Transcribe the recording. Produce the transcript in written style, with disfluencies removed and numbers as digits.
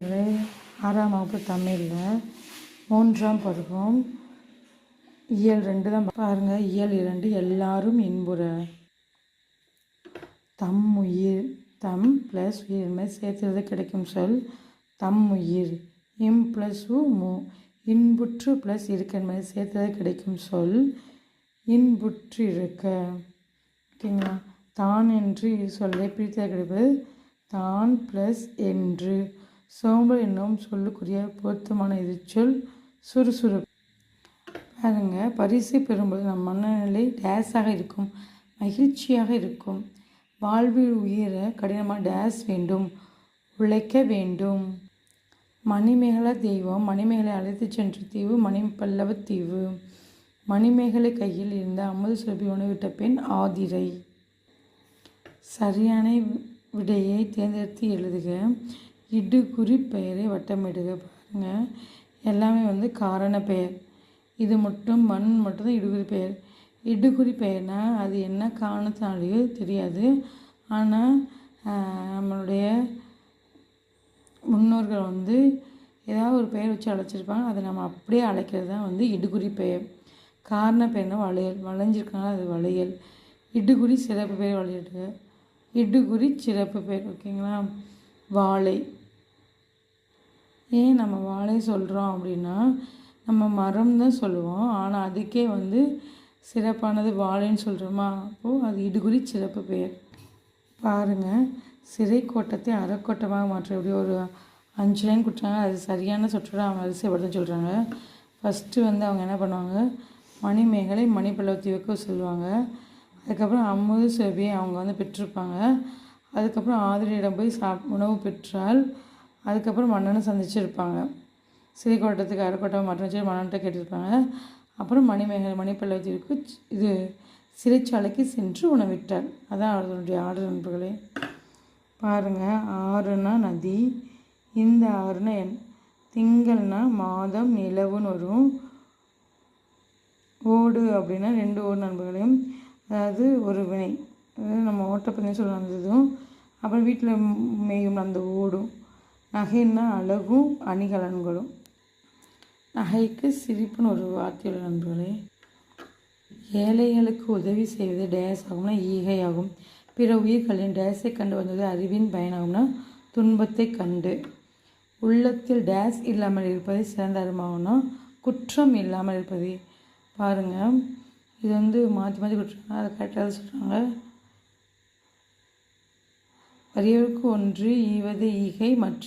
6ஆம் வகுப்பு தமிழில் 3ஆம் பருவம் இயல் 2 தான் பாருங்கள். இயல் 2 எல்லாரும் இன்புற. தம்முயிர், தம் ப்ளஸ் உயிர்மை சேர்த்துறது கிடைக்கும் சொல் தம்முயிர். இம் ப்ளஸ் மு இன்புற்று ப்ளஸ் இருக்கன்மை சேர்த்துறது கிடைக்கும் சொல் இன்புற்று இருக்க. ஓகேங்களா? தான் என்று சொல்லை பிரித்தது கிடைப்பது தான் ப்ளஸ் என்று. சோம்பல் என்னும் சொல்லுக்குரிய பொருத்தமான எதிர்ச்சொல் சுறுசுறுப்பு. பாருங்கள், பரிசு பெறும்போது நம் மனநிலை டேஸாக இருக்கும், மகிழ்ச்சியாக இருக்கும். வாழ்வில் உயர கடினமாக டேஸ் வேண்டும், உழைக்க வேண்டும். மணிமேகலை தெய்வம் மணிமேகலை அழைத்து சென்ற தீவு மணிப்பல்லவ தீவு. மணிமேகலை கையில் இருந்த அமுத சுரபி உணவிட்ட பெண் ஆதிரை. சரியான விடையை தேர்ந்தெடுத்து எழுதுக. இடுகுறி பெயரை வட்டமிடுக. பாருங்கள், எல்லாமே காரண பெயர். இது மட்டும் மண் மட்டும்தான் இடுகுறி பெயர். இடுகுறி பெயர்னால் அது என்ன காரணத்தினாலேயோ தெரியாது, ஆனால் நம்மளுடைய முன்னோர்கள் ஏதாவது ஒரு பெயர் வச்சு அழைச்சிருப்பாங்க, அதை நம்ம அப்படியே அழைக்கிறது தான் இடுகுறி பெயர். காரண பெயர்னால் வளையல், வளைஞ்சிருக்கனால அது வளையல். இடுகுறி சிறப்பு பெயர் வளையிடுக. இடுகுறி சிறப்பு பெயர். ஓகேங்களா? வாழை. ஏன் நம்ம வாழை சொல்கிறோம் அப்படின்னா, நம்ம மரம் தான் சொல்லுவோம், ஆனால் அதுக்கே சிறப்பானது வாழைன்னு சொல்கிறோமா, அப்போது அது இடுகுறி சிறப்பு பெயர். பாருங்கள், சிறை கோட்டத்தை அறக்கோட்டமாக மாற்ற எப்படி ஒரு 5 லைன் கொடுத்தாங்க. அது சரியான சொற்றோட அவங்க வரிசைப்படுத்த சொல்கிறாங்க. ஃபஸ்ட்டு அவங்க என்ன பண்ணுவாங்க, மணிமேகலை மணிப்பல்லவ தீவுக்கு சொல்லுவாங்க. அதுக்கப்புறம் அமுத சுரபியை அவங்க பெற்றிருப்பாங்க. அதுக்கப்புறம் ஆதிரியிடம் போய் உணவு பெற்றால் அதுக்கப்புறம் மன்னனை சந்திச்சிருப்பாங்க. சிறைக்கோட்டத்துக்கு அறக்கோட்டமாக மாற்றம் வச்சு மன்னன்கிட்ட கேட்டிருப்பாங்க. அப்புறம் மணிமேகலை மணிப்பல்லவ தீவுக்கு சிறைச்சாலைக்கு சென்று உணவிட்டார். அதான் அவர்களுடைய ஆர்டர் நண்பர்களே. பாருங்கள், ஆறுனா நதி, இந்த ஆறுனா திங்கள்னா மாதம் நிலவுன்னு வரும், ஓடு அப்படின்னா 2 ஓடு நண்பர்களையும், அதாவது ஒரு வினை, அதாவது நம்ம ஓட்டப்பந்தயம் சொல்லுறதும் அப்புறம் வீட்டில் மேயும் அந்த ஓடும். நகைன்னா அழகும் அணிகலன்களும். நகைக்கு சிரிப்புன்னு ஒரு வார்த்தையுள்ள நண்பர்களே. ஏழைகளுக்கு உதவி செய்வது டேஸ் ஆகும்னா ஈகை ஆகும். பிற உயிர்களின் டேஸை கண்டு வந்தது அறிவின் பயனாகும்னா துன்பத்தை கண்டு. உள்ளத்தில் டேஸ் இல்லாமல் இருப்பது சிறந்த அருமாகும்னா குற்றம் இல்லாமல் இருப்பது. பாருங்கள், இது மாற்றி மாற்றி கொடுத்துருக்காங்க, அதை கரெக்டாக சொல்கிறாங்க. வறியவருக்கு ஒன்று ஈவது ஈகை, மற்ற